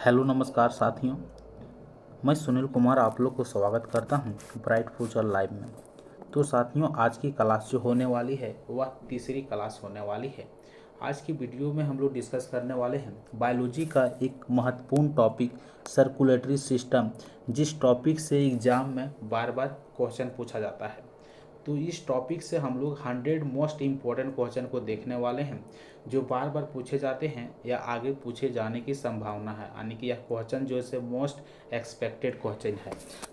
Hello नमस्कार साथियों, मैं सुनील कुमार आप लोग को स्वागत करता हूं ब्राइट फ्यूचर लाइव में। तो साथियों, आज की क्लास जो होने वाली है वह तीसरी क्लास होने वाली है। आज की वीडियो में हम लोग डिस्कस करने वाले हैं बायोलॉजी का एक महत्वपूर्ण टॉपिक सर्कुलेटरी सिस्टम, जिस टॉपिक से एग्जाम में बार बार क्वेश्चन पूछा जाता है। तो इस टॉपिक से हम लोग 100 मोस्ट इम्पोर्टेंट क्वेश्चन को देखने वाले हैं जो बार बार पूछे जाते हैं या आगे पूछे जाने की संभावना है, यानी कि यह क्वेश्चन जो है मोस्ट एक्सपेक्टेड क्वेश्चन है।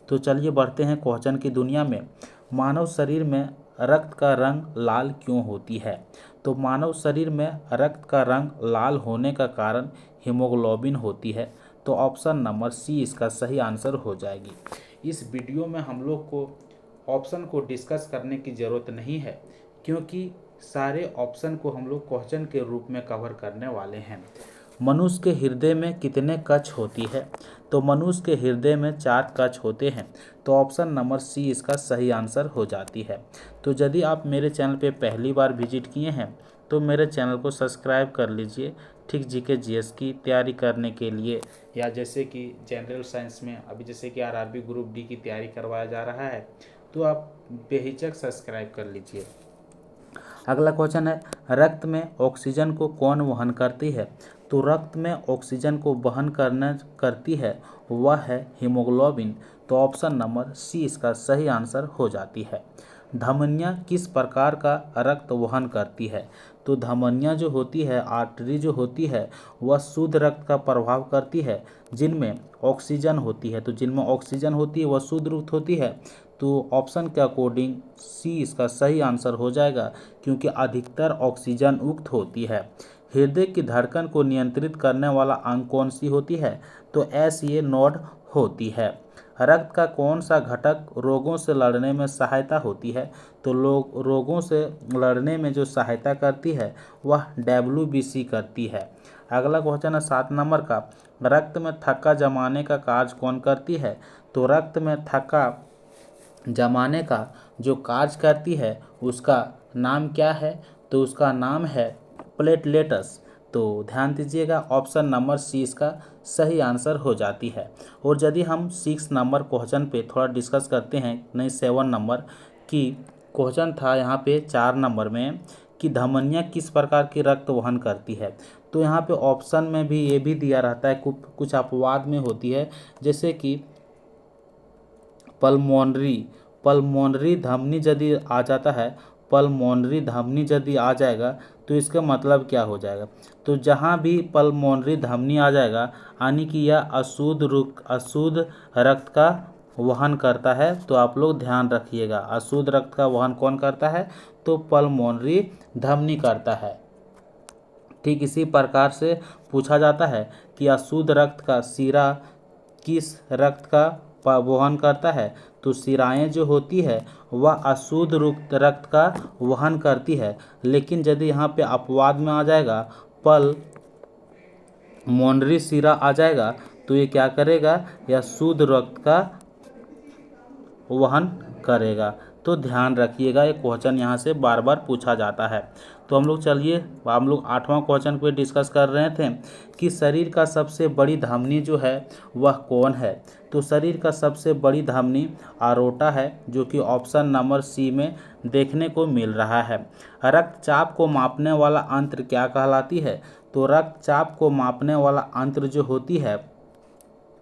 तो चलिए बढ़ते हैं क्वेश्चन की दुनिया में। मानव शरीर में रक्त का रंग लाल क्यों होती है? तो मानव शरीर में रक्त का रंग लाल होने का कारण हीमोग्लोबिन होती है। तो ऑप्शन नंबर सी इसका सही आंसर हो जाएगी। इस वीडियो में हम लोग को ऑप्शन को डिस्कस करने की ज़रूरत नहीं है, क्योंकि सारे ऑप्शन को हम लोग क्वेश्चन के रूप में कवर करने वाले हैं। मनुष्य के हृदय में कितने कक्ष होती है? तो मनुष्य के हृदय में 4 कक्ष होते हैं। तो ऑप्शन नंबर सी इसका सही आंसर हो जाती है। तो यदि आप मेरे चैनल पे पहली बार विजिट किए हैं तो मेरे चैनल को सब्सक्राइब कर लीजिए। ठीक जीके जीएस की तैयारी करने के लिए, या जैसे कि जनरल साइंस में अभी जैसे कि आरआरबी ग्रुप डी की तैयारी करवाया जा रहा है, तो आप बेहिचक सब्सक्राइब कर लीजिए। अगला क्वेश्चन है, रक्त में ऑक्सीजन को कौन वहन करती है? तो रक्त में ऑक्सीजन को वहन करती है वह है हीमोग्लोबिन। तो ऑप्शन नंबर सी इसका सही आंसर हो जाती है। धमनियाँ किस प्रकार का रक्त वहन करती है? तो धमनियाँ जो होती है, आर्टरी जो होती है, वह शुद्ध रक्त का प्रभाव करती है जिनमें ऑक्सीजन होती है। तो जिनमें ऑक्सीजन होती है वह शुद्ध रक्त होती है। तो ऑप्शन के अकॉर्डिंग सी इसका सही आंसर हो जाएगा, क्योंकि अधिकतर ऑक्सीजन युक्त होती है। हृदय की धड़कन को नियंत्रित करने वाला अंग कौन सी होती है? तो एस नोड होती है। रक्त का कौन सा घटक रोगों से लड़ने में सहायता होती है? तो लोग रोगों से लड़ने में जो सहायता करती है वह WBC करती है। अगला क्वेश्चन है 7 नंबर का, रक्त में थक्का जमाने का कार्य कौन करती है? तो रक्त में थक्का जमाने का जो कार्य करती है उसका नाम क्या है? तो उसका नाम है प्लेटलेट्स। तो ध्यान दीजिएगा, ऑप्शन नंबर सी इसका सही आंसर हो जाती है। और यदि हम 6 नंबर क्वेश्चन पे थोड़ा डिस्कस करते हैं, नहीं 7 नंबर की क्वेश्चन था यहाँ पे 4 नंबर में कि धमनियाँ किस प्रकार की रक्त वहन करती है। तो यहाँ पे ऑप्शन में भी ये भी दिया रहता है, कुछ अपवाद में होती है, जैसे कि पल्मोनरी धमनी यदि आ जाता है, पल्मोनरी धमनी यदि आ जाएगा तो इसका मतलब क्या हो जाएगा? तो जहाँ भी पल्मोनरी धमनी आ जाएगा यानी कि यह अशुद्ध रक्त का वहन करता है। तो आप लोग ध्यान रखिएगा, अशुद्ध रक्त का वहन कौन करता है? तो पल्मोनरी धमनी करता है। ठीक इसी प्रकार से पूछा जाता है कि अशुद्ध रक्त का शिरा किस रक्त का वहन करता है? तो शिराएँ जो होती है वह अशुद्ध रक्त का वहन करती है। लेकिन यदि यहाँ पे अपवाद में आ जाएगा, पल्मोनरी शिरा आ जाएगा, तो ये क्या करेगा? यह शुद्ध रक्त का वहन करेगा। तो ध्यान रखिएगा, ये क्वेश्चन यहाँ से बार बार पूछा जाता है। तो हम लोग 8वां क्वेश्चन पे डिस्कस कर रहे थे कि शरीर का सबसे बड़ी धमनी जो है वह कौन है? तो शरीर का सबसे बड़ी धमनी आरोटा है, जो कि ऑप्शन नंबर सी में देखने को मिल रहा है। रक्तचाप को मापने वाला यंत्र क्या कहलाती है? तो रक्तचाप को मापने वाला यंत्र जो होती है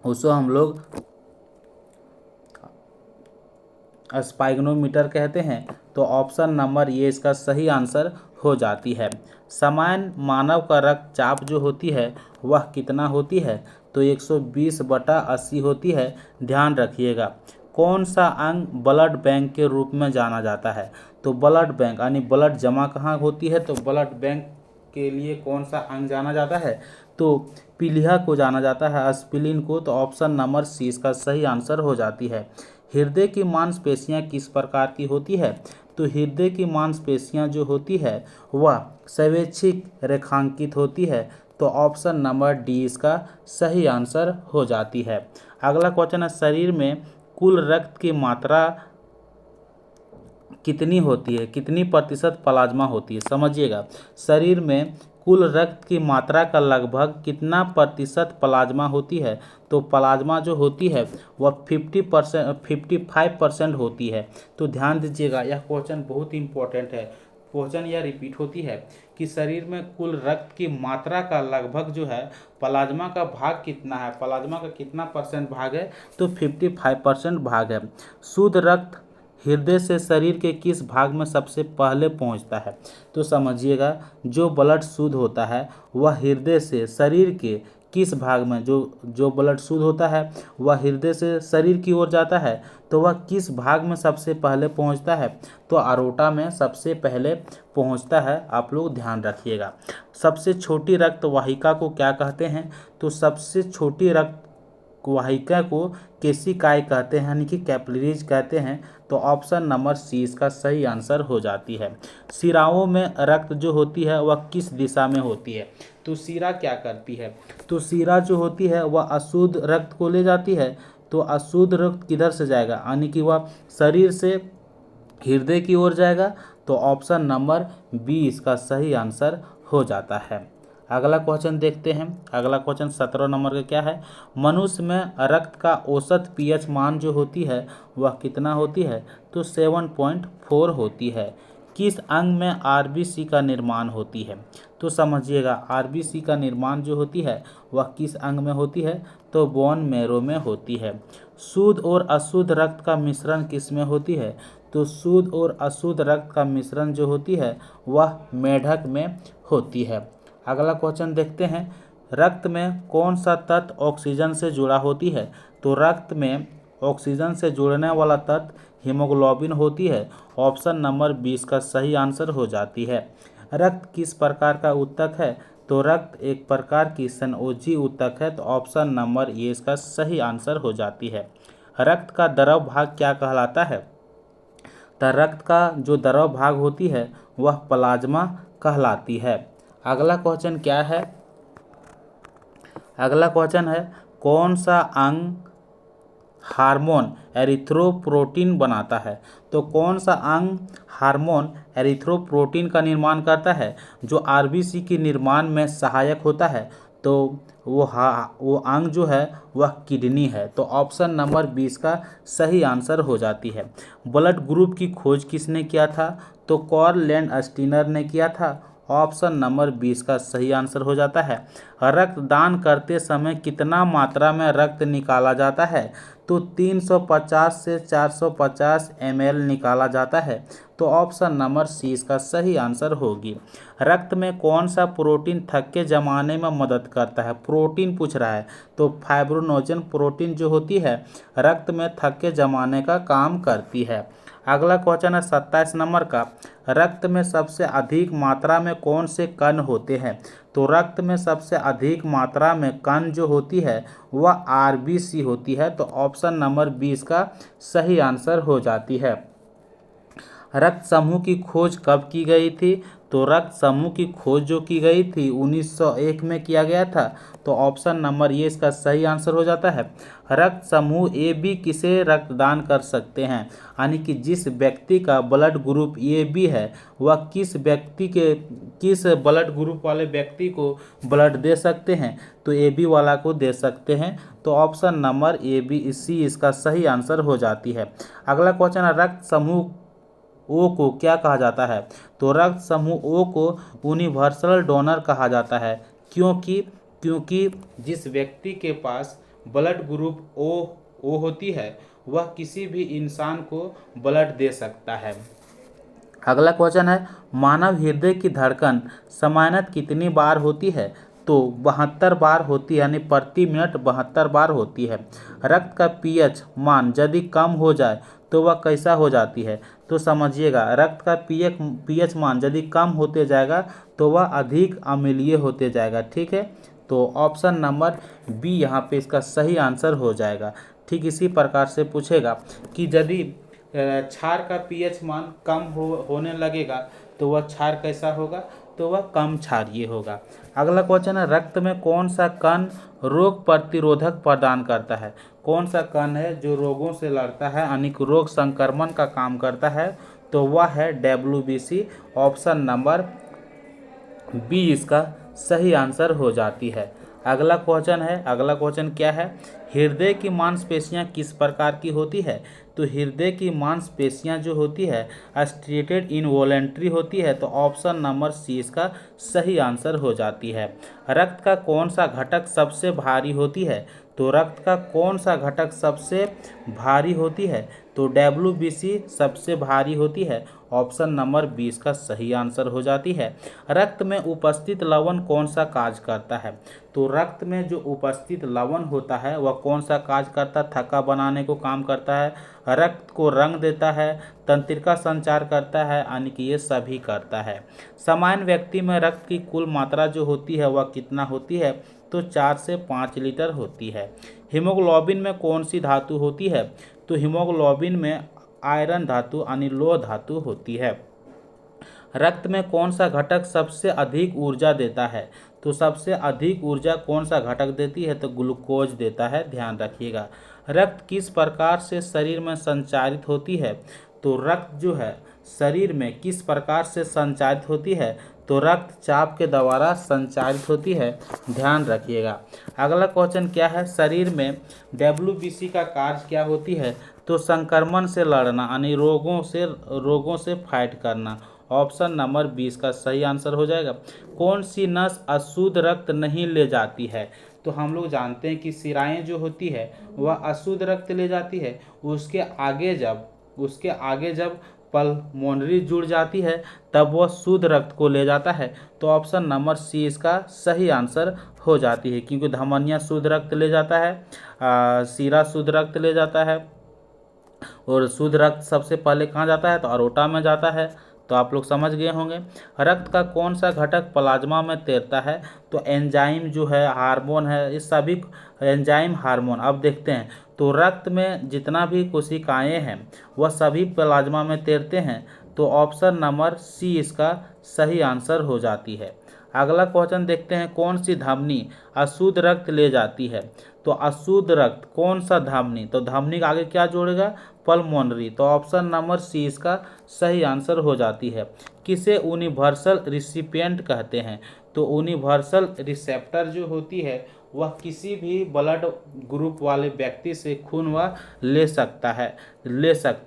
उसको हम लोग स्पाइगनोमीटर कहते हैं। तो ऑप्शन नंबर ये इसका सही आंसर हो जाती है। सामान्य मानव का रक्तचाप जो होती है वह कितना होती है? तो 120/80 होती है। ध्यान रखिएगा, कौन सा अंग ब्लड बैंक के रूप में जाना जाता है? तो ब्लड बैंक यानी ब्लड जमा कहाँ होती है? तो ब्लड बैंक के लिए कौन सा अंग जाना जाता है? तो पीलिया को जाना जाता है, स्प्लीन को। तो ऑप्शन नंबर सी इसका सही आंसर हो जाती है। हृदय की मांसपेशियां किस प्रकार की होती है? तो हृदय की मांसपेशियां जो होती है वह स्वैच्छिक रेखांकित होती है। तो ऑप्शन नंबर डी इसका सही आंसर हो जाती है। अगला क्वेश्चन है, शरीर में कुल रक्त की मात्रा कितनी होती है? कितनी प्रतिशत प्लाज्मा होती है? समझिएगा, शरीर में कुल रक्त की मात्रा का लगभग कितना प्रतिशत प्लाज्मा होती है? तो प्लाज्मा जो होती है वह 55% होती है। तो ध्यान दीजिएगा, यह क्वेश्चन बहुत इंपॉर्टेंट है। क्वेश्चन यह रिपीट होती है कि शरीर में कुल रक्त की मात्रा का लगभग जो है प्लाज्मा का भाग कितना है, प्लाज्मा का कितना परसेंट भाग है? तो 55% भाग है। शुद्ध रक्त हृदय से शरीर के किस भाग में सबसे पहले पहुंचता है? तो समझिएगा, जो ब्लड शुद्ध होता है वह हृदय से शरीर के किस भाग में, जो ब्लड शुद्ध होता है वह हृदय से शरीर की ओर जाता है, तो वह किस भाग में सबसे पहले पहुंचता है? तो अरोटा में सबसे पहले पहुंचता है। आप लोग ध्यान रखिएगा। सबसे छोटी रक्त वाहिका को क्या कहते हैं? तो सबसे छोटी रक्त वाहिका को केशिकाएं कहते हैं, यानी कि कैपिलरीज कहते हैं। तो ऑप्शन नंबर सी इसका सही आंसर हो जाती है। शिराओं में रक्त जो होती है वह किस दिशा में होती है? तो शिरा क्या करती है? तो शिरा जो होती है वह अशुद्ध रक्त को ले जाती है। तो अशुद्ध रक्त किधर से जाएगा, यानी कि वह शरीर से हृदय की ओर जाएगा। तो ऑप्शन नंबर बी इसका सही आंसर हो जाता है। अगला क्वेश्चन देखते हैं। अगला क्वेश्चन 17 नंबर का क्या है? मनुष्य में रक्त का औसत पीएच मान जो होती है वह कितना होती है? तो 7.4 होती है। किस अंग में आरबीसी का निर्माण होती है? तो समझिएगा, आरबीसी का निर्माण जो होती है वह किस अंग में होती है? तो बोन मैरो में होती है। शुद्ध और अशुद्ध रक्त का मिश्रण किस में होती है? तो शुद्ध और अशुद्ध रक्त का मिश्रण जो होती है वह मेढक में होती है। अगला क्वेश्चन देखते हैं। रक्त में कौन सा तत्व ऑक्सीजन से जुड़ा होती है? तो रक्त में ऑक्सीजन से जुड़ने वाला तत्व हीमोग्लोबिन होती है। ऑप्शन नंबर 20 का सही आंसर हो जाती है। रक्त किस प्रकार का ऊतक है? तो रक्त एक प्रकार की संयोजी ऊतक है। तो ऑप्शन नंबर ये इसका सही आंसर हो जाती है। रक्त का द्रव भाग क्या कहलाता है? तो रक्त का जो द्रव भाग होती है वह प्लाज्मा कहलाती है। अगला क्वेश्चन क्या है? अगला क्वेश्चन है, कौन सा अंग हार्मोन एरिथ्रोपोietin बनाता है? तो कौन सा अंग हार्मोन एरिथ्रोपोietin का निर्माण करता है जो आरबीसी के निर्माण में सहायक होता है? तो वो अंग जो है वह किडनी है। तो ऑप्शन नंबर 20 का सही आंसर हो जाती है। ब्लड ग्रुप की खोज किसने किया था? तो कार्ल लैंडस्टीनर ने किया था। ऑप्शन नंबर 20 का सही आंसर हो जाता है। रक्तदान करते समय कितना मात्रा में रक्त निकाला जाता है? तो 350 से 450 ml निकाला जाता है। तो ऑप्शन नंबर सी इसका सही आंसर होगी। रक्त में कौन सा प्रोटीन थक्के जमाने में मदद करता है? प्रोटीन पूछ रहा है, तो फाइब्रोनोजन प्रोटीन जो होती है रक्त में थक्के जमाने का काम करती है। अगला क्वेश्चन है 27 नंबर का। रक्त में सबसे अधिक मात्रा में कौन से कण होते हैं? तो रक्त में सबसे अधिक मात्रा में कण जो होती है वह आरबीसी होती है। तो ऑप्शन नंबर 20 का सही आंसर हो जाती है। रक्त समूह की खोज कब की गई थी? तो रक्त समूह की खोज जो की गई थी 1901 में किया गया था। तो ऑप्शन नंबर ये इसका सही आंसर हो जाता है। रक्त समूह ए बी किसे रक्तदान कर सकते हैं, यानी कि जिस व्यक्ति का ब्लड ग्रुप ए बी है वह किस ब्लड ग्रुप वाले व्यक्ति को ब्लड दे सकते हैं? तो ए बी वाला को दे सकते हैं। तो option number A B C इसका सही आंसर हो जाती है। अगला क्वेश्चन है, रक्त समूह ओ को क्या कहा जाता है? तो रक्त समूह ओ को यूनिवर्सल डोनर कहा जाता है। क्योंकि जिस व्यक्ति के पास ब्लड ग्रुप ओ होती है वह किसी भी इंसान को ब्लड दे सकता है। अगला क्वेश्चन है, मानव हृदय की धड़कन सामान्यतः कितनी बार होती है? तो 72 बार होती है, यानी प्रति मिनट 72 बार होती है। रक्त का पीएच मान यदि कम हो जाए तो वह कैसा हो जाती है? तो समझिएगा, रक्त का पीएच मान यदि कम होते जाएगा तो वह अधिक अम्लीय होते जाएगा। ठीक है, तो ऑप्शन नंबर बी यहाँ पे इसका सही आंसर हो जाएगा। ठीक इसी प्रकार से पूछेगा कि यदि क्षार का पीएच मान कम होने लगेगा तो वह क्षार कैसा होगा? तो वह कम क्षारीय होगा। अगला क्वेश्चन है, रक्त में कौन सा कण रोग प्रतिरोधक प्रदान करता है? कौन सा कण है जो रोगों से लड़ता है, यानी कि रोग संक्रमण का काम करता है? तो वह है WBC। ऑप्शन नंबर बी इसका सही आंसर हो जाती है। अगला क्वेश्चन क्या है, हृदय की मांसपेशियां किस प्रकार की होती है। तो हृदय की मांसपेशियां जो होती है स्ट्रेटेड इनवॉलेंट्री होती है, तो ऑप्शन नंबर सी इसका सही आंसर हो जाती है। रक्त का कौन सा घटक सबसे भारी होती है। तो रक्त का कौन सा घटक सबसे भारी होती है। तो WBC सबसे भारी होती है, ऑप्शन नंबर 20 का सही आंसर हो जाती है। रक्त में उपस्थित लवण कौन सा कार्य करता है। तो रक्त में जो उपस्थित लवण होता है वह कौन सा कार्य करता है, थक्का बनाने को काम करता है, रक्त को रंग देता है, तंत्रिका संचार करता है, यानी कि ये सभी करता है। सामान्य व्यक्ति में रक्त की कुल मात्रा जो होती है वह कितना होती है। तो 4 से 5 लीटर होती है। हीमोग्लोबिन में कौन सी धातु होती है। तो हीमोग्लोबिन में आयरन धातु यानी लोह धातु होती है। रक्त में कौन सा घटक सबसे अधिक ऊर्जा देता है। तो सबसे अधिक ऊर्जा कौन सा घटक देती है। तो ग्लूकोज देता है, ध्यान रखिएगा। रक्त किस प्रकार से शरीर में संचारित होती है। तो रक्त जो है शरीर में किस प्रकार से संचारित होती है। तो रक्तचाप के द्वारा संचारित होती है, ध्यान रखिएगा। अगला क्वेश्चन क्या है, शरीर में WBC का कार्य क्या होती है। तो संक्रमण से लड़ना यानी रोगों से फाइट करना, ऑप्शन नंबर 20 का सही आंसर हो जाएगा। कौन सी नस अशुद्ध रक्त नहीं ले जाती है। तो हम लोग जानते हैं कि शिराएं जो होती है वह अशुद्ध रक्त ले जाती है। उसके आगे जब पल्मोनरी जुड़ जाती है तब वह शुद्ध रक्त को ले जाता है। तो ऑप्शन नंबर सी इसका सही आंसर हो जाती है, क्योंकि धमनियाँ शुद्ध रक्त ले जाता है, सीरा शुद्ध रक्त ले जाता है, और शुद्ध रक्त सबसे पहले कहाँ जाता है। तो अरोटा में जाता है। तो आप लोग समझ गए होंगे। रक्त का कौन सा घटक प्लाज्मा में तैरता है। तो एंजाइम जो है, हार्मोन है, इस सभी एंजाइम हार्मोन। अब देखते हैं तो रक्त में जितना भी कोशिकाएं हैं वह सभी प्लाज्मा में तैरते हैं। तो ऑप्शन नंबर सी इसका सही आंसर हो जाती है। अगला क्वेश्चन देखते हैं, कौन सी धमनी अशुद्ध रक्त ले जाती है। तो अशुद्ध रक्त कौन सा धमनी। तो धमनी के आगे क्या जोड़ेगा, पल्मोनरी। तो ऑप्शन नंबर सी इसका सही आंसर हो जाती है। किसे यूनिवर्सल रिसिपिएंट कहते हैं। तो यूनिवर्सल रिसेप्टर जो होती है वह किसी भी ब्लड ग्रुप वाले व्यक्ति से खून वह ले सकता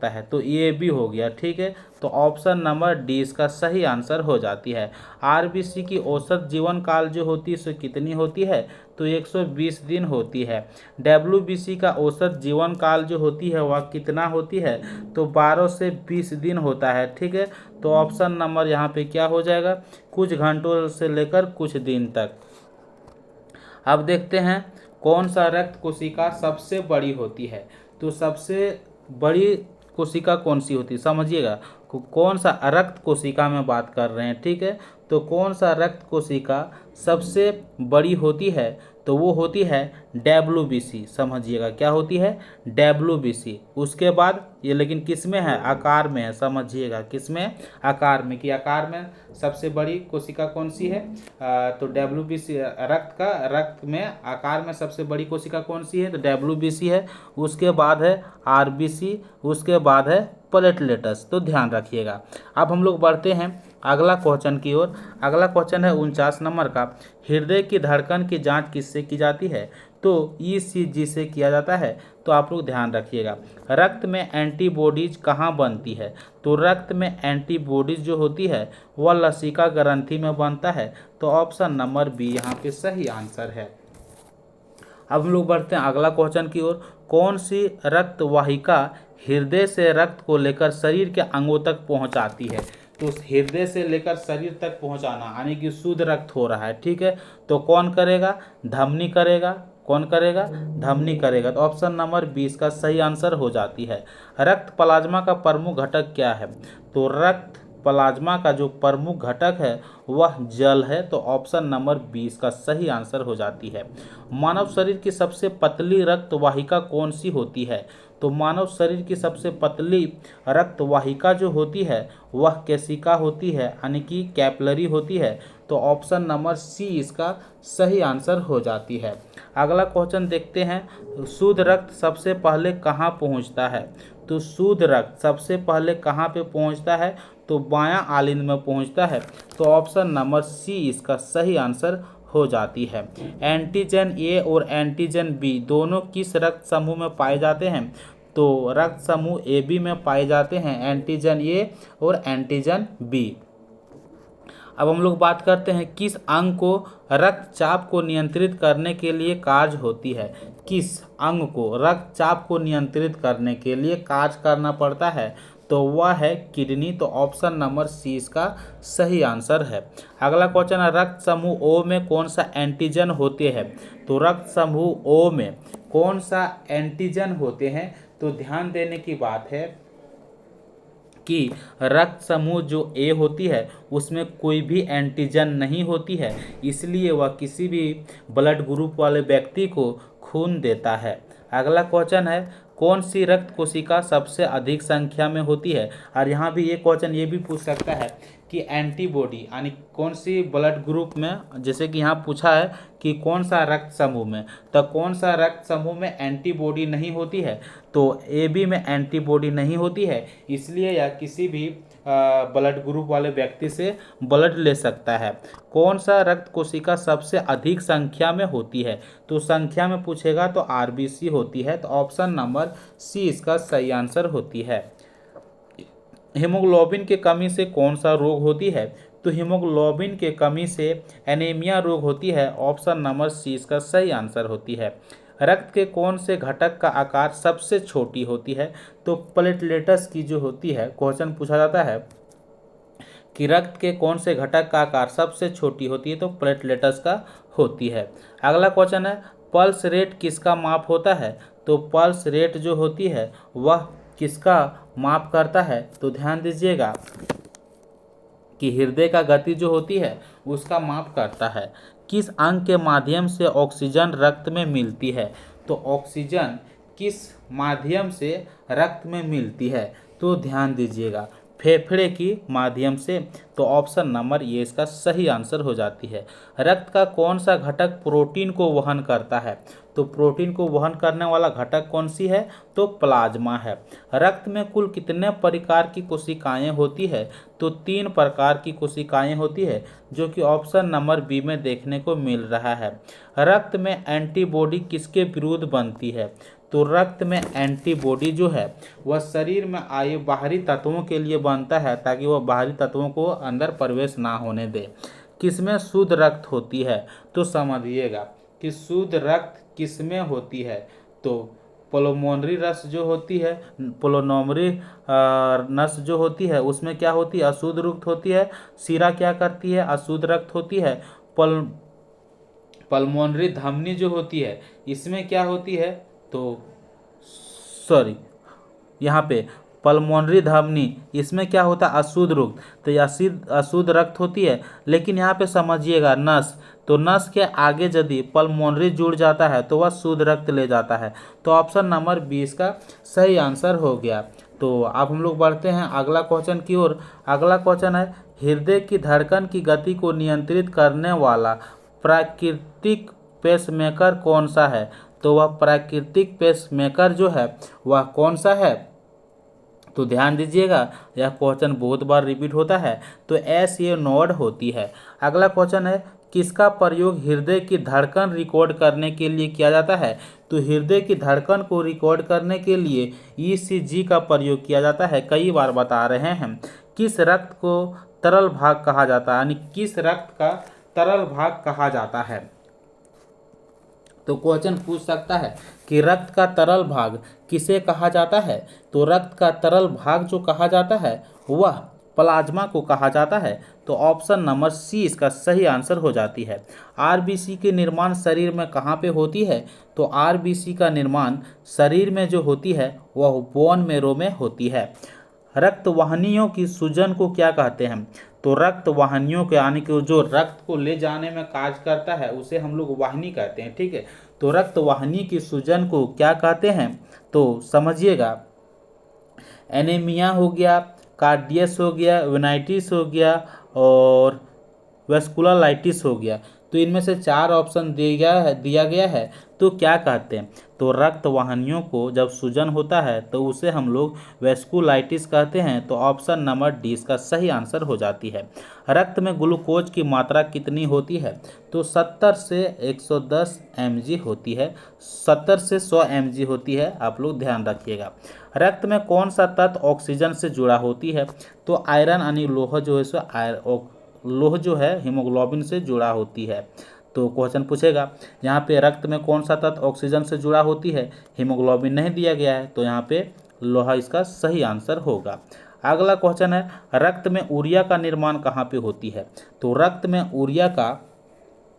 है। तो ये भी हो गया, ठीक है। तो ऑप्शन नंबर डी इसका सही आंसर हो जाती है। RBC की औसत जीवन काल जो होती है सो कितनी होती है। तो 120 दिन होती है। WBC का औसत जीवन काल जो होती है वह कितना होती है। तो 12 से 20 दिन होता है, ठीक है। तो ऑप्शन नंबर यहाँ पे क्या हो जाएगा, कुछ घंटों से लेकर कुछ दिन तक। अब देखते हैं कौन सा रक्त कोशिका सबसे बड़ी होती है। तो सबसे बड़ी कोशिका कौन सी होती है, समझिएगा। कौन सा रक्त कोशिका में बात कर रहे हैं, ठीक है। तो कौन सा रक्त कोशिका सबसे बड़ी होती है। तो वो होती है WBC, समझिएगा क्या होती है, WBC। उसके बाद ये लेकिन किस में है, आकार में है, समझिएगा किस में, आकार में। कि आकार में सबसे बड़ी कोशिका कौन सी है। तो WBC रक्त में आकार में सबसे बड़ी कोशिका कौन सी है। तो WBC है। उसके बाद है RBC, उसके बाद है प्लेटलेट्स। तो ध्यान रखिएगा। अब हम लोग बढ़ते हैं अगला क्वेश्चन की ओर। अगला क्वेश्चन है 49 नंबर का, हृदय की धड़कन की जांच किससे की जाती है। तो ECG से किया जाता है। तो आप लोग ध्यान रखिएगा। रक्त में एंटीबॉडीज कहाँ बनती है। तो रक्त में एंटीबॉडीज जो होती है वह लसिका ग्रंथि में बनता है। तो ऑप्शन नंबर बी यहाँ पे सही आंसर है। अब हम लोग बढ़ते हैं अगला क्वेश्चन की ओर। कौन सी रक्त वाहिका हृदय से रक्त को लेकर शरीर के अंगों तक पहुंचाती है। तो हृदय से लेकर शरीर तक पहुंचाना यानी कि शुद्ध रक्त हो रहा है, ठीक है। तो कौन करेगा, धमनी करेगा। कौन करेगा, धमनी करेगा। तो ऑप्शन नंबर 20 का सही आंसर हो जाती है। रक्त प्लाज्मा का प्रमुख घटक क्या है। तो रक्त प्लाज्मा का जो प्रमुख घटक है वह जल है। तो ऑप्शन नंबर 20 का सही आंसर हो जाती है। मानव शरीर की सबसे पतली रक्त वाहिका कौन सी होती है। तो मानव शरीर की सबसे पतली रक्त वाहिका जो होती है वह केशिका होती है, यानी कि कैपिलरी होती है। तो ऑप्शन नंबर सी इसका सही आंसर हो जाती है। अगला क्वेश्चन देखते हैं, शुद्ध रक्त सबसे पहले कहाँ पहुँचता है। तो शुद्ध रक्त सबसे पहले कहाँ पे पहुँचता है, तो बायां आलिंद में पहुँचता है। तो ऑप्शन नंबर सी इसका सही आंसर हो जाती है। एंटीजन ए और एंटीजन बी दोनों किस रक्त समूह में पाए जाते हैं, तो रक्त समूह ए बी में पाए जाते हैं एंटीजन ए और एंटीजन बी। अब हम लोग बात करते हैं किस अंग को रक्तचाप को नियंत्रित करने के लिए कार्य होती है। किस अंग को रक्तचाप को नियंत्रित करने के लिए कार्य करना पड़ता है, तो वह है किडनी। तो ऑप्शन नंबर सी इसका सही आंसर है। अगला क्वेश्चन है रक्त समूह ओ में कौन सा एंटीजन होते हैं, तो रक्त समूह ओ में कौन सा एंटीजन होते हैं, तो ध्यान देने की बात है कि रक्त समूह जो ए होती है उसमें कोई भी एंटीजन नहीं होती है, इसलिए वह किसी भी ब्लड ग्रुप वाले व्यक्ति को खून देता है। अगला क्वेश्चन है कौन सी रक्त कोशिका सबसे अधिक संख्या में होती है, और यहाँ भी ये क्वेश्चन ये भी पूछ सकता है कि एंटीबॉडी यानी कौन सी ब्लड ग्रुप में, जैसे कि यहाँ पूछा है कि कौन सा रक्त समूह में, तो कौन सा रक्त समूह में एंटीबॉडी नहीं होती है, तो ए बी में एंटीबॉडी नहीं होती है, इसलिए यह किसी भी ब्लड ग्रुप वाले व्यक्ति से ब्लड ले सकता है। कौन सा रक्त कोशिका सबसे अधिक संख्या में होती है, तो संख्या में पूछेगा तो आरबीसी होती है। तो ऑप्शन नंबर सी इसका सही आंसर होती है। हीमोग्लोबिन के कमी से कौन सा रोग होती है, तो हीमोग्लोबिन के कमी से एनीमिया रोग होती है। ऑप्शन नंबर सी इसका सही आंसर होती है। रक्त के कौन से घटक का आकार सबसे छोटी होती है, तो प्लेटलेट्स की जो होती है, क्वेश्चन पूछा जाता है कि रक्त के कौन से घटक का आकार सबसे छोटी होती है, तो प्लेटलेट्स का होती है। अगला क्वेश्चन है पल्स रेट किसका माप होता है, तो पल्स रेट जो होती है वह किसका माप करता है, तो ध्यान दीजिएगा कि हृदय का गति जो होती है उसका माप करता है। किस अंग के माध्यम से ऑक्सीजन रक्त में मिलती है, तो ऑक्सीजन किस माध्यम से रक्त में मिलती है, तो ध्यान दीजिएगा फेफड़े की माध्यम से। तो ऑप्शन नंबर ये इसका सही आंसर हो जाती है। रक्त का कौन सा घटक प्रोटीन को वहन करता है, तो प्रोटीन को वहन करने वाला घटक कौन सी है, तो प्लाज्मा है। रक्त में कुल कितने प्रकार की कोशिकाएं होती है, तो 3 प्रकार की कोशिकाएं होती है, जो कि ऑप्शन नंबर बी में देखने को मिल रहा है। रक्त में एंटीबॉडी किसके विरुद्ध बनती है, तो रक्त में एंटीबॉडी जो है वह शरीर में आए बाहरी तत्वों के लिए बनता है, ताकि वह बाहरी तत्वों को अंदर प्रवेश ना होने दे। किसमें शुद्ध रक्त होती है, तो समझिएगा कि शुद्ध रक्त किसमें होती है, तो पुलोमोनरी रस जो होती है, पुलोमोनरी नस जो होती है उसमें क्या होती है, अशुद्ध रक्त होती है। शिरा क्या करती है, अशुद्ध रक्त होती है। पल्मोनरी धमनी जो होती है इसमें क्या होती है, तो सॉरी यहाँ पे पल्मोनरी धमनी इसमें क्या होता है, अशुद्ध रक्त, तो यह अशुद्ध रक्त होती है। लेकिन यहाँ पे समझिएगा नस, तो नस के आगे यदि पल्मोनरी जुड़ जाता है तो वह शुद्ध रक्त ले जाता है। तो ऑप्शन नंबर 20 का सही आंसर हो गया। तो अब हम लोग बढ़ते हैं अगला क्वेश्चन की ओर। अगला क्वेश्चन है हृदय की धड़कन की गति को नियंत्रित करने वाला प्राकृतिक पेसमेकर कौन सा है, तो वह प्राकृतिक पेसमेकर जो है वह कौन सा है, तो ध्यान दीजिएगा यह क्वेश्चन बहुत बार रिपीट होता है, तो एस ये नोड होती है। अगला क्वेश्चन है किसका प्रयोग हृदय की धड़कन रिकॉर्ड करने के लिए किया जाता है, तो हृदय की धड़कन को रिकॉर्ड करने के लिए ईसीजी का प्रयोग किया जाता है। कई बार बता रहे हैं। किस रक्त को तरल भाग कहा जाता है, यानी किस रक्त का तरल भाग कहा जाता है, तो क्वेश्चन पूछ सकता है कि रक्त का तरल भाग किसे कहा जाता है, तो रक्त का तरल भाग जो कहा जाता है वह प्लाज्मा को कहा जाता है। तो ऑप्शन नंबर सी इसका सही आंसर हो जाती है। आरबीसी के निर्माण शरीर में कहाँ पे होती है, तो आरबीसी का निर्माण शरीर में जो होती है वह बोन मैरो में होती है। रक्त वाहिनियों की सूजन को क्या कहते हैं, तो रक्त वाहिनियों के यानी कि जो रक्त को ले जाने में कार्य करता है उसे हम लोग वाहिनी कहते हैं, ठीक है। तो रक्त वाहिनी की सूजन को क्या कहते हैं, तो समझिएगा एनीमिया हो गया, कार्डियस हो गया, वेनाइटिस हो गया और वेस्कुलराइटिस हो गया। तो तो इनमें से 4 ऑप्शन दिया गया है। तो क्या कहते हैं, तो रक्त वाहिनियों को जब सूजन होता है तो उसे हम लोग वेस्कुलाइटिस कहते हैं। तो ऑप्शन नंबर डी इसका सही आंसर हो जाती है। रक्त में ग्लूकोज की मात्रा कितनी होती है, तो 70 से 110 mg होती है, 70 से 100 mg होती है, आप लोग ध्यान रखिएगा। रक्त में कौन सा तत्व ऑक्सीजन से जुड़ा होती है, तो आयरन यानी लोह जो है सो लोह जो है हीमोग्लोबिन से जुड़ा होती है। तो क्वेश्चन पूछेगा यहाँ पे रक्त में कौन सा तत्व ऑक्सीजन से जुड़ा होती है, हीमोग्लोबिन नहीं दिया गया है, तो यहाँ पे लोहा इसका सही आंसर होगा। अगला क्वेश्चन है, रक्त में यूरिया का निर्माण कहाँ पे होती है, तो रक्त में यूरिया का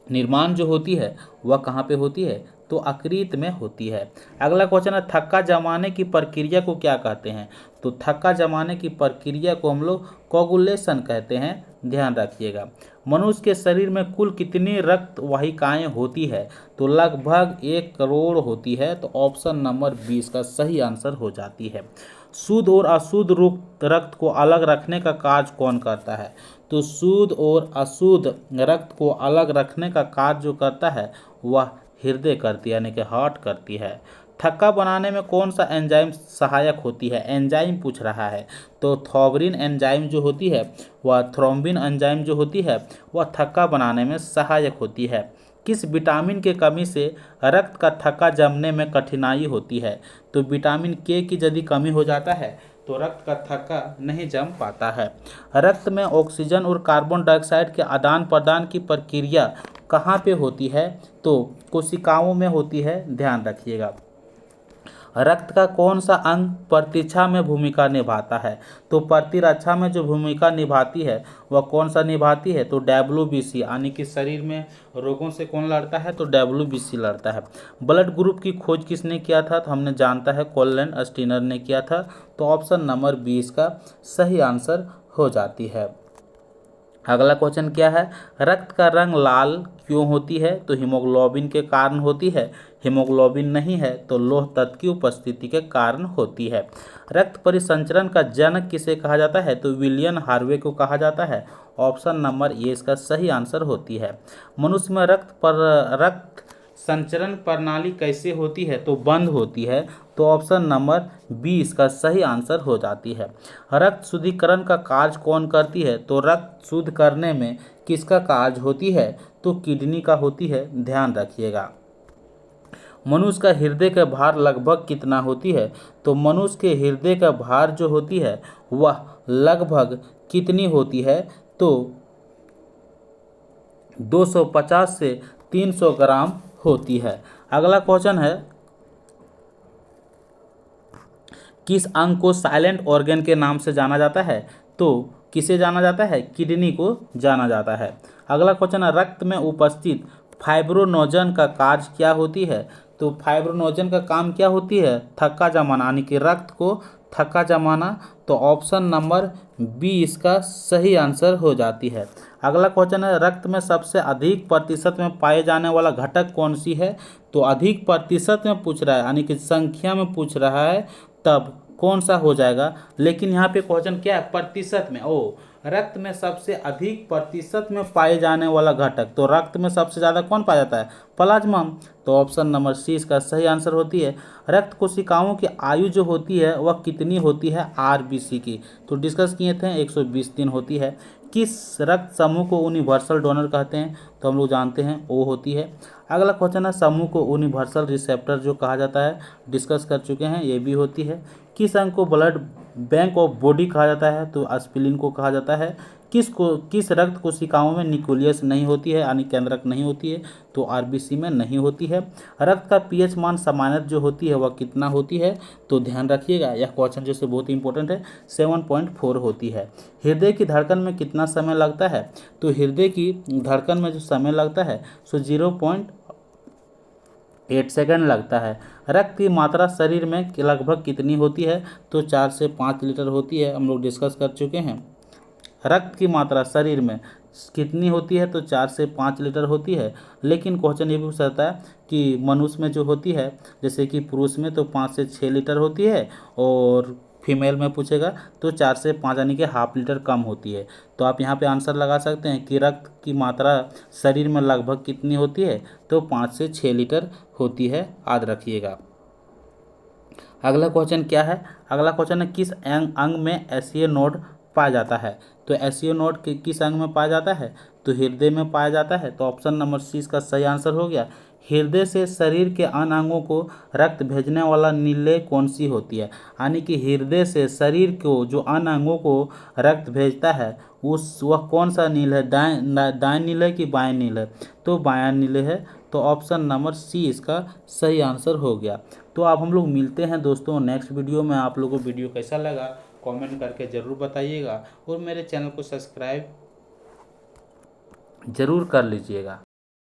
निर्माण जो होती है वह कहाँ पे होती है, तो यकृत में होती है। अगला क्वेश्चन है, थक्का जमाने की प्रक्रिया को क्या कहते हैं, तो थक्का जमाने की प्रक्रिया को हम लोग कोगुलेशन कहते हैं, ध्यान रखिएगा। मनुष्य के शरीर में कुल कितनी रक्त वाहिकाएं होती है, तो लगभग 1 करोड़ होती है, तो ऑप्शन नंबर 20 का सही आंसर हो जाती है। शुद्ध और अशुद्ध रक्त को अलग रखने का कार्य कौन करता है, तो शुद्ध और अशुद्ध रक्त को अलग रखने का कार्य जो करता है वह हृदय करती है, यानी कि हार्ट करती है। थक्का बनाने में कौन सा एंजाइम सहायक होती है, एंजाइम पूछ रहा है, तो थ्रोम्बिन एंजाइम जो होती है वह थ्रोम्बिन एंजाइम जो होती है वह थक्का बनाने में सहायक होती है। किस विटामिन के कमी से रक्त का थक्का जमने में कठिनाई होती है, तो विटामिन के की यदि कमी हो जाता है तो रक्त का थक्का नहीं जम पाता है। रक्त में ऑक्सीजन और कार्बन डाइऑक्साइड के आदान प्रदान की प्रक्रिया कहाँ पे होती है, तो कोशिकाओं में होती है, ध्यान रखिएगा। रक्त का कौन सा अंग प्रतिरक्षा में भूमिका निभाता है, तो प्रतिरक्षा में जो भूमिका निभाती है वह कौन सा निभाती है, तो WBC, यानी कि शरीर में रोगों से कौन लड़ता है, तो WBC लड़ता है। ब्लड ग्रुप की खोज किसने किया था, तो हमने जानता है कोलन स्टीनर ने किया था, तो ऑप्शन नंबर 20 का सही आंसर हो जाती है। अगला क्वेश्चन क्या है, रक्त का रंग लाल क्यों होती है, तो हीमोग्लोबिन के कारण होती है, हीमोग्लोबिन नहीं है तो लौह तत्व की उपस्थिति के कारण होती है। रक्त परिसंचरण का जनक किसे कहा जाता है, तो विलियम हार्वे को कहा जाता है, ऑप्शन नंबर ए इसका सही आंसर होती है। मनुष्य में रक्त संचरण प्रणाली कैसे होती है, तो बंद होती है, तो ऑप्शन नंबर 20 का सही आंसर हो जाती है। रक्त शुद्धिकरण का कार्य कौन करती है, तो रक्त शुद्ध करने में किसका कार्य होती है, तो किडनी का होती है, ध्यान रखिएगा। मनुष्य का हृदय का भार लगभग कितना होती है, तो मनुष्य के हृदय का भार जो होती है वह लगभग कितनी होती है, तो 250 से 300 ग्राम होती है। अगला क्वेश्चन है, किस अंग को साइलेंट ऑर्गन के नाम से जाना जाता है, तो किसे जाना जाता है, किडनी को जाना जाता है। अगला क्वेश्चन है, रक्त में उपस्थित फाइब्रोनोजन का कार्य क्या होती है, तो फाइब्रोनोजन का काम क्या होती है, थक्का जमाना, यानी कि रक्त को थक्का जमाना, तो ऑप्शन नंबर 20 का सही आंसर हो जाती है। अगला क्वेश्चन है, रक्त में सबसे अधिक प्रतिशत में पाए जाने वाला घटक कौन सी है, तो अधिक प्रतिशत में पूछ रहा है, यानी कि संख्या में पूछ रहा है, तब कौन सा हो जाएगा, लेकिन यहाँ पे क्वेश्चन क्या है, प्रतिशत में। रक्त में सबसे अधिक प्रतिशत में पाए जाने वाला घटक, तो रक्त में सबसे ज़्यादा कौन पाया जाता है, प्लाज्मा, तो ऑप्शन नंबर सी इसका सही आंसर होती है। रक्त कोशिकाओं की आयु जो होती है वह कितनी होती है, RBC की, तो डिस्कस किए थे 120 दिन होती है। किस रक्त समूह को यूनिवर्सल डोनर कहते हैं, तो हम लोग जानते हैं O होती है। अगला क्वेश्चन है, समूह को यूनिवर्सल रिसेप्टर जो कहा जाता है, डिस्कस कर चुके हैं, ये भी होती है। किस अंग को ब्लड बैंक ऑफ बॉडी कहा जाता है, तो एस्पिरिन को कहा जाता है। किस रक्त कोशिकाओं में न्यूक्लियस नहीं होती है, यानी केंद्रक नहीं होती है, तो RBC में नहीं होती है। रक्त का pH मान सामान्य जो होती है वह कितना होती है, तो ध्यान रखिएगा, यह क्वेश्चन जैसे बहुत इंपॉर्टेंट है, 7.4 होती है। हृदय की धड़कन में कितना समय लगता है, तो हृदय की धड़कन में जो समय लगता है सो 0.8 सेकंड लगता है। रक्त की मात्रा शरीर में लगभग कितनी होती है, तो 4 से 5 लीटर होती है, हम लोग डिस्कस कर चुके हैं। रक्त की मात्रा शरीर में कितनी होती है, तो 4 से 5 लीटर होती है, लेकिन क्वेश्चन ये भी पूछ सकता है कि मनुष्य में जो होती है, जैसे कि पुरुष में तो 5 से 6 लीटर होती है और फीमेल में पूछेगा तो 4 से 5 यानी कि हाफ लीटर कम होती है। तो आप यहाँ पे आंसर लगा सकते हैं कि रक्त की मात्रा शरीर में लगभग कितनी होती है, तो 5 से 6 लीटर होती है, याद रखिएगा। अगला क्वेश्चन क्या है, अगला क्वेश्चन है किस अंग में एसीए नोड पाया जाता है। तो एसीए नोड किस अंग में पाया जाता है, तो हृदय में पाया जाता है। तो ऑप्शन नंबर सी इसका सही आंसर हो गया। हृदय से शरीर के अन्य अंगों को रक्त भेजने वाला नीले कौन सी होती है, यानी कि हृदय से शरीर को जो अन्य अंगों को रक्त भेजता है उस वह कौन सा नील है, दाएं नील है कि बाएं नील है, तो बायां नील है। तो ऑप्शन नंबर सी इसका सही आंसर हो गया। तो आप हम लोग मिलते हैं दोस्तों नेक्स्ट वीडियो में। आप लोगों को वीडियो कैसा लगा कमेंट करके ज़रूर बताइएगा और मेरे चैनल को सब्सक्राइब ज़रूर कर लीजिएगा।